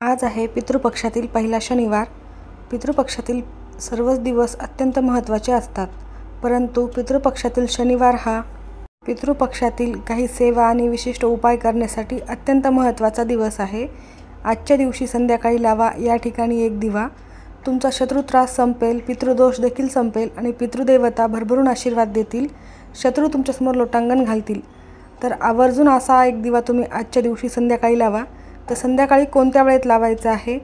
आज आहे पितृपक्षातील पहिला शनिवार। पितृपक्षातील सर्वच दिवस अत्यंत महत्त्वाचे असतात, परंतु पितृपक्षातील शनिवार हा पितृपक्षातील काही सेवा आणि विशिष्ट उपाय करण्यासाठी अत्यंत महत्त्वाचा दिवस आहे। आजच्या दिवशी संध्याकाळी लावा या ठिकाणी एक दिवा। तुमचा शत्रुत्रास संपेल, पितृदोष देखील संपेल आणि पितृदेवता भरभरून आशीर्वाद देतील। शत्रू तुमच्यासमोर लोटांगण घालतील। तर आवर्जून असा एक दिवा तुम्ही आजच्या दिवशी संध्याकाळी लावा। तर संध्याकाळी कोणत्या वेळेत लावायचा आहे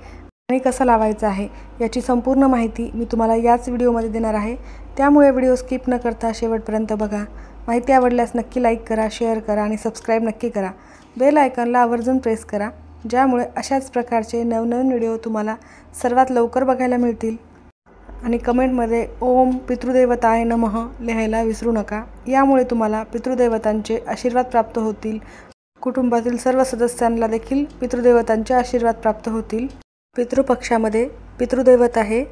आणि कसा लावायचा आहे याची संपूर्ण माहिती मी तुम्हाला याच व्हिडिओमध्ये देणार आहे, त्यामुळे व्हिडिओ स्किप न करता शेवटपर्यंत बघा। माहिती आवडल्यास नक्की लाईक करा, शेअर करा आणि सबस्क्राईब नक्की करा। बेल आयकॉनला आवर्जून प्रेस करा, ज्यामुळे अशाच प्रकारचे नवनवीन व्हिडिओ तुम्हाला सर्वात लवकर बघायला मिळतील। आणि कमेंटमध्ये ओम पितृदेवताय नमः लिहायला विसरू नका, यामुळे तुम्हाला पितृदेवतांचे आशीर्वाद प्राप्त होतील। कुटुंबातील सर्व सदस्यांना देखील पितृदेवतांचे आशीर्वाद प्राप्त होतील। पितृपक्षामध्ये पितृदेवता हे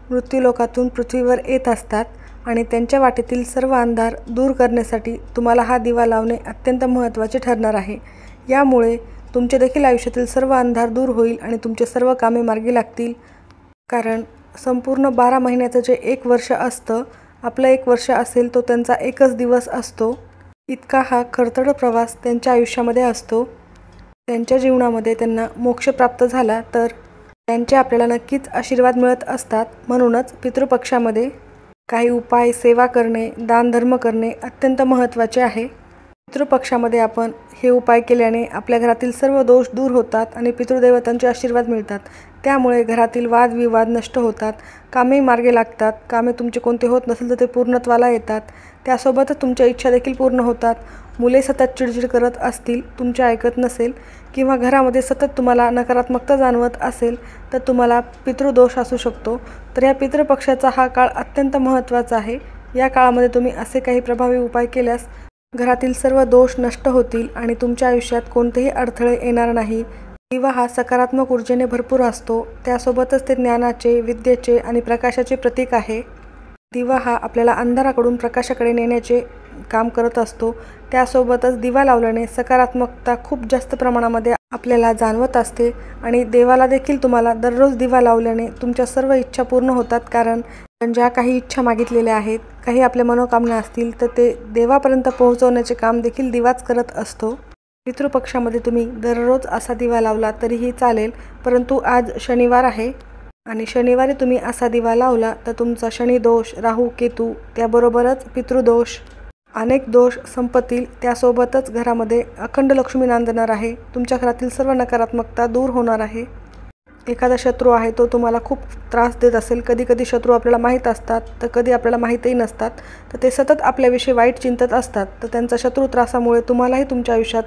मृत्यूलोकातून पृथ्वीवर येत असतात आणि त्यांच्या वाटेतील सर्व अंधार दूर करण्यासाठी तुम्हाला हा दिवा लावणे अत्यंत महत्त्वाचे ठरणार आहे। यामुळे तुमचे देखील आयुष्यातील सर्व अंधार दूर होईल आणि तुमचे सर्व कामे मार्गी लागतील। कारण संपूर्ण 12 महिन्याचं जे एक वर्ष असतं, आपलं एक वर्ष असेल तो त्यांचा एकच दिवस असतो। इतका हा खडतर प्रवास त्यांच्या आयुष्यामध्ये असतो। त्यांच्या जीवनामध्ये त्यांना मोक्ष प्राप्त झाला तर त्यांचे आपल्याला नक्कीच आशीर्वाद मिळत असतात। म्हणूनच पितृपक्षामध्ये काही उपाय, सेवा करणे, दानधर्म करणे अत्यंत महत्त्वाचे आहे। पितृपक्षामध्ये आपण हे उपाय केल्याने आपल्या घरातील सर्व दोष दूर होतात आणि पितृदेवतांचे आशीर्वाद मिळतात। त्यामुळे घरातील वादविवाद नष्ट होतात, कामे मार्गे लागतात। कामे तुमचे कोणते होत नसेल तर ते पूर्णत्वाला येतात। त्यासोबतच तुमच्या इच्छा देखील पूर्ण होतात। मुले सतत चिडचिड करत असतील, तुमचे ऐकत नसेल किंवा घरामध्ये सतत तुम्हाला नकारात्मकता जाणवत असेल तर तुम्हाला पितृदोष असू शकतो। तर या पितृपक्षाचा हा काळ अत्यंत महत्त्वाचा आहे। या काळामध्ये तुम्ही असे काही प्रभावी उपाय केल्यास घरातील सर्व दोष नष्ट होतील आणि तुमच्या आयुष्यात कोणतेही अडथळे येणार नाही। दिवा हा सकारात्मक ऊर्जेने भरपूर असतो, त्यासोबतच ते ज्ञानाचे, विद्येचे आणि प्रकाशाचे प्रतीक आहे। दिवा हा आपल्याला अंधाराकडून प्रकाशाकडे नेण्याचे काम करत असतो। त्यासोबतच दिवा लावल्याने सकारात्मकता खूप जास्त प्रमाणामध्ये आपल्याला जाणवत असते आणि देवाला देखील तुम्हाला दररोज दिवा लावल्याने तुमच्या सर्व इच्छा पूर्ण होतात। कारण ज्या काही इच्छा मागितलेल्या आहेत, काही आपल्या मनोकामना असतील तर ते देवापर्यंत पोहोचवण्याचे काम देखील दिवाच करत असतो। पितृपक्षामध्ये तुम्ही दररोज असा दिवा लावला तरीही चालेल, परंतु आज शनिवार आहे आणि शनिवारी तुम्ही असा दिवा लावला तर तुमचा शनिदोष, राहू केतू त्याबरोबरच पितृदोष अनेक दोष संपतील। त्यासोबतच घरामध्ये अखंड लक्ष्मी नांदणार आहे। तुमच्या घरातील सर्व नकारात्मकता दूर होणार आहे। एखादा शत्रू आहे तो तुम्हाला खूप त्रास देत असेल, कधी शत्रू आपल्याला माहीत असतात तर कधी आपल्याला माहीतही नसतात, तर ते सतत आपल्याविषयी वाईट चिंतत असतात। तर त्यांचा शत्रू त्रासामुळे तुम्हालाही तुमच्या आयुष्यात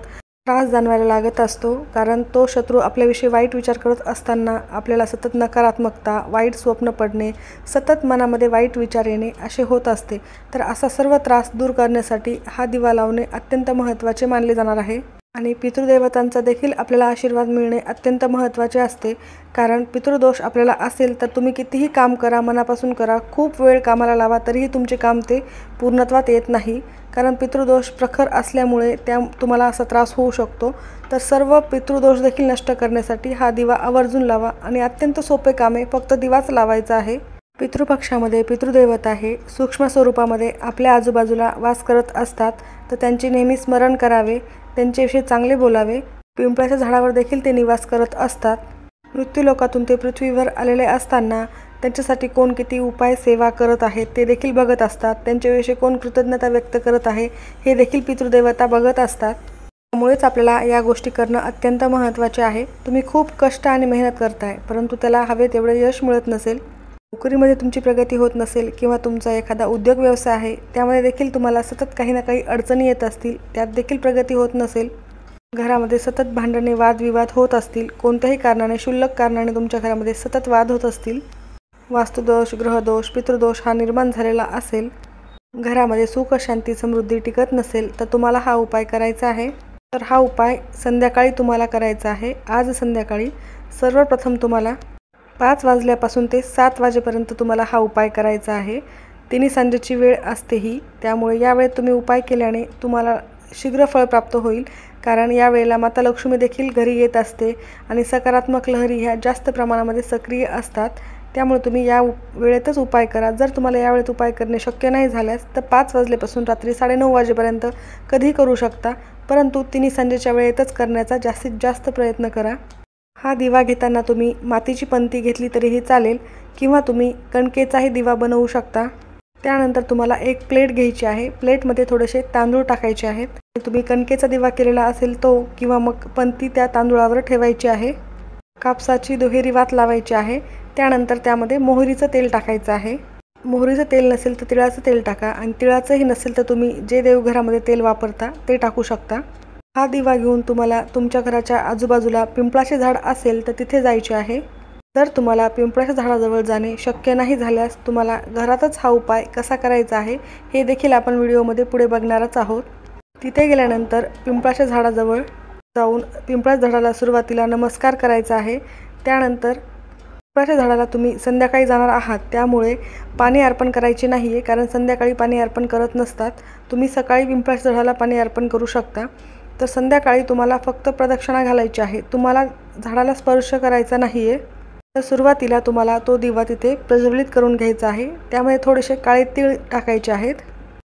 त्रास जाणवायला लागत असतो। कारण तो शत्रू आपल्याविषयी वाईट विचार करत असताना आपल्याला सतत नकारात्मकता, वाईट स्वप्न पडणे, सतत मनामध्ये वाईट विचार येणे असे होत असते। तर असा सर्व त्रास दूर करण्यासाठी हा दिवा लावणे अत्यंत महत्त्वाचे मानले जाणार आहे। आणि पितृदेवतांचा देखील आपल्याला आशीर्वाद मिळणे अत्यंत महत्त्वाचे असते। कारण पितृदोष आपल्याला असेल तर तुम्ही कितीही काम करा, मनापासून करा, खूप वेळ कामाला लावा तरीही तुमचे काम ते पूर्णत्वात येत नाही। कारण पितृदोष प्रखर असल्यामुळे तुम्हाला असा त्रास होऊ शकतो। तर सर्व पितृदोष देखील नष्ट करण्यासाठी हा दिवा आवर्जून लावा आणि अत्यंत सोपे कामे फक्त दिवाच लावायचा आहे। पितृपक्षामध्ये पितृदेवता हे सूक्ष्म स्वरूपामध्ये आपल्या आजूबाजूला वास करत असतात, तर त्यांचे नेहमी स्मरण करावे, त्यांच्याविषयी चांगले बोलावे। पिंपळाच्या झाडावर देखील ते निवास करत असतात। मृत्यूलोकातून ते पृथ्वीवर आलेले असताना त्यांच्यासाठी कोण किती उपाय, सेवा करत आहेत ते देखील बघत असतात। त्यांच्याविषयी कोण कृतज्ञता व्यक्त करत आहे हे देखील पितृदेवता बघत असतात। त्यामुळेच आपल्याला या गोष्टी करणं अत्यंत महत्त्वाचे आहे। तुम्ही खूप कष्ट आणि मेहनत करताय, परंतु त्याला हवे तेवढे यश मिळत नसेल, नोकरीमध्ये तुमची प्रगती होत नसेल किंवा तुमचा एखादा उद्योग व्यवसाय आहे त्यामध्ये देखील तुम्हाला सतत काही ना काही अडचणी येत असतील, त्यात देखील प्रगती होत नसेल, घरामध्ये सतत भांडणे, वादविवाद होत असतील, कोणत्याही कारणाने, क्षुल्लक कारणाने तुमच्या घरामध्ये सतत वाद होत असतील, वास्तुदोष, ग्रहदोष, पितृदोष हा निर्माण झालेला असेल, घरामध्ये सुख, शांती, समृद्धी टिकत नसेल तर तुम्हाला हा उपाय करायचा आहे। तर हा उपाय संध्याकाळी तुम्हाला करायचा आहे। आज संध्याकाळी सर्वप्रथम तुम्हाला 5 वाजल्यापासून ते 7 वाजेपर्यंत तुम्हाला हा उपाय करायचा आहे। तिन्ही सांजेची वेळ असते ही, त्यामुळे या वेळेत तुम्ही उपाय केल्याने तुम्हाला शीघ्र फळ प्राप्त होईल। कारण या वेळेला माता लक्ष्मी देखील घरी येत असते आणि सकारात्मक लहरी ह्या जास्त प्रमाणामध्ये सक्रिय असतात। त्यामुळे तुम्ही या वेळेतच उपाय करा। जर तुम्हाला या वेळेत उपाय करणे शक्य नाही झाल्यास तर 5 वाजल्यापासून रात्री 9:30 वाजेपर्यंत कधी करू शकता, परंतु तिन्ही संजेच्या वेळेतच करण्याचा जास्तीत जास्त प्रयत्न करा। हा दिवा घेताना तुम्ही मातीची पंती घेतली तरीही चालेल किंवा तुम्ही कणकेचाही दिवा बनवू शकता। त्यानंतर तुम्हाला एक प्लेट घ्यायची आहे। प्लेटमध्ये थोडेसे तांदूळ टाकायचे आहेत। तुम्ही कणकेचा दिवा केलेला असेल तो किंवा मग पंती त्या तांदूळावर ठेवायची आहे। कापसाची दुहेरी वात लावायची आहे। त्यानंतर त्यामध्ये मोहरीचं तेल टाकायचं आहे। मोहरीचं तेल नसेल तर तिळाचं तेल टाका आणि तिळाचंही नसेल तर तुम्ही जे देवघरामध्ये तेल वापरता ते टाकू शकता। हा दिवा घेऊन तुम्हाला तुमच्या घराच्या आजूबाजूला पिंपळाचे झाड असेल तर तिथे जायचे आहे। जर तुम्हाला पिंपळाच्या झाडाजवळ जाणे शक्य नाही झाल्यास तुम्हाला घरातच हा उपाय कसा करायचा आहे हे देखील आपण व्हिडिओमध्ये पुढे बघणारच आहोत। तिथे गेल्यानंतर पिंपळाच्या झाडाजवळ जाऊन पिंपळाच्या झाडाला सुरुवातीला नमस्कार करायचा आहे। त्यानंतर पिंपळाच्या झाडाला तुम्ही संध्याकाळी जाणार आहात त्यामुळे पाणी अर्पण करायचे नाही आहे, कारण संध्याकाळी पाणी अर्पण करत नसतात। तुम्ही सकाळी पिंपळाच्या झाडाला पाणी अर्पण करू शकता। तर संध्याकाळी तुम्हाला फक्त प्रदक्षिणा घालायची आहे, तुम्हाला झाडाला स्पर्श करायचा नाही आहे। तर सुरुवातीला तुम्हाला तो दिवा तिथे प्रज्वलित करून घ्यायचा आहे। त्यामध्ये थोडेसे काळे तीळ टाकायचे आहेत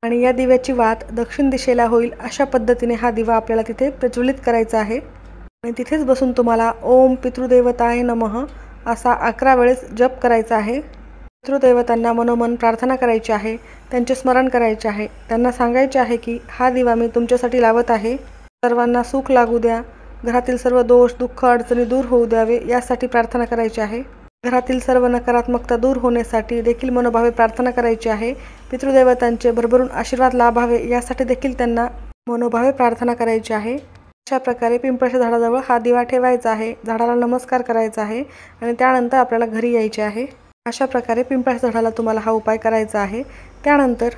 आणि या दिव्याची वात दक्षिण दिशेला होईल अशा पद्धतीने हा दिवा आपल्याला तिथे प्रज्वलित करायचा आहे। आणि तिथेच बसून तुम्हाला ओम पितृदेवताय नमः असा 11 वेळेस जप करायचा आहे। पितृदेवतांना मनोमन प्रार्थना करायची आहे, त्यांचे स्मरण करायचे आहे, त्यांना सांगायचे आहे की हा दिवा मी तुमच्यासाठी लावत आहे। सर्वांना सुख लागू द्या, घरातील सर्व दोष दुःख अडचणी दूर होऊ द्यावे यासाठी प्रार्थना करायची आहे। घरातील सर्व नकारात्मकता दूर होण्यासाठी देखील मनोभावे प्रार्थना करायची आहे। पितृदेवतांचे भरभरून आशीर्वाद लाभावे यासाठी देखील त्यांना मनोभावे प्रार्थना करायची आहे। अशा प्रकारे पिंपळाच्या झाडाजवळ हा दिवा ठेवायचा आहे, झाडाला नमस्कार करायचा आहे आणि त्यानंतर आपल्याला घरी यायचे आहे। अशा प्रकारे पिंपळाच्या झाडाला तुम्हाला हा उपाय करायचा आहे। त्यानंतर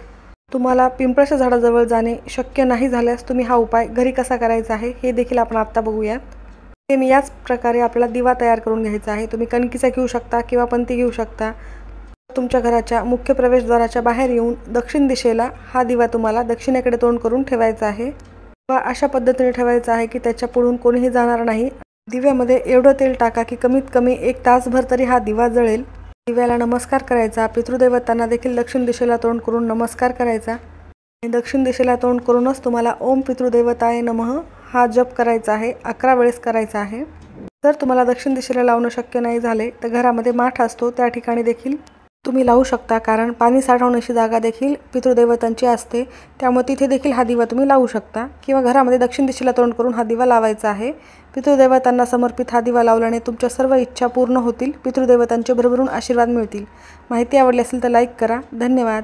तुम्हाला पिंपळाच्या झाडाजवळ जाणे शक्य नाही झाल्यास तुम्ही हा उपाय घरी कसा करायचा आहे हे देखील आपण आत्ता बघूयात। सेम याच प्रकारे आपल्याला दिवा तयार करून घ्यायचा आहे। तुम्ही कणकीचा घेऊ शकता किंवा पंती घेऊ शकता। तुमच्या घराच्या मुख्य प्रवेशद्वाराच्या बाहेर येऊन दक्षिण दिशेला हा दिवा तुम्हाला दक्षिणेकडे तोंड करून ठेवायचा आहे व अशा पद्धतीने ठेवायचा आहे की त्याच्या पुढून कोणीही जाणार नाही। दिव्यामध्ये एवढं तेल टाका की कमीत कमी 1 तासभर तरी हा दिवा जळेल। दिव्याला नमस्कार करायचा, पितृदेवतांना देखील दक्षिण दिशेला तोंड करून नमस्कार करायचा आणि दक्षिण दिशेला तोंड करूनच तुम्हाला ओम पितृदेवताय नमः हा जप करायचा आहे, 11 वेळेस करायचा आहे। जर तुम्हाला दक्षिण दिशेला लावणं शक्य नाही झाले तर घरामध्ये माठ असतो त्या ठिकाणी देखील तुम्ही लावू शकता, कारण पाणी साठवण्याची जागा देखील पितृदेवतांची असते, त्यामुळे तिथे देखील हा दिवा तुम्ही लावू शकता किंवा घरामध्ये दक्षिण दिशेला तोंड करून हा दिवा लावायचा आहे। पितृदेवतांना समर्पित हा दिवा लावल्याने तुमच्या सर्व इच्छा पूर्ण होतील, पितृदेवतांचे भरभरून आशीर्वाद मिळतील। माहिती आवडली असेल तर लाईक करा। धन्यवाद।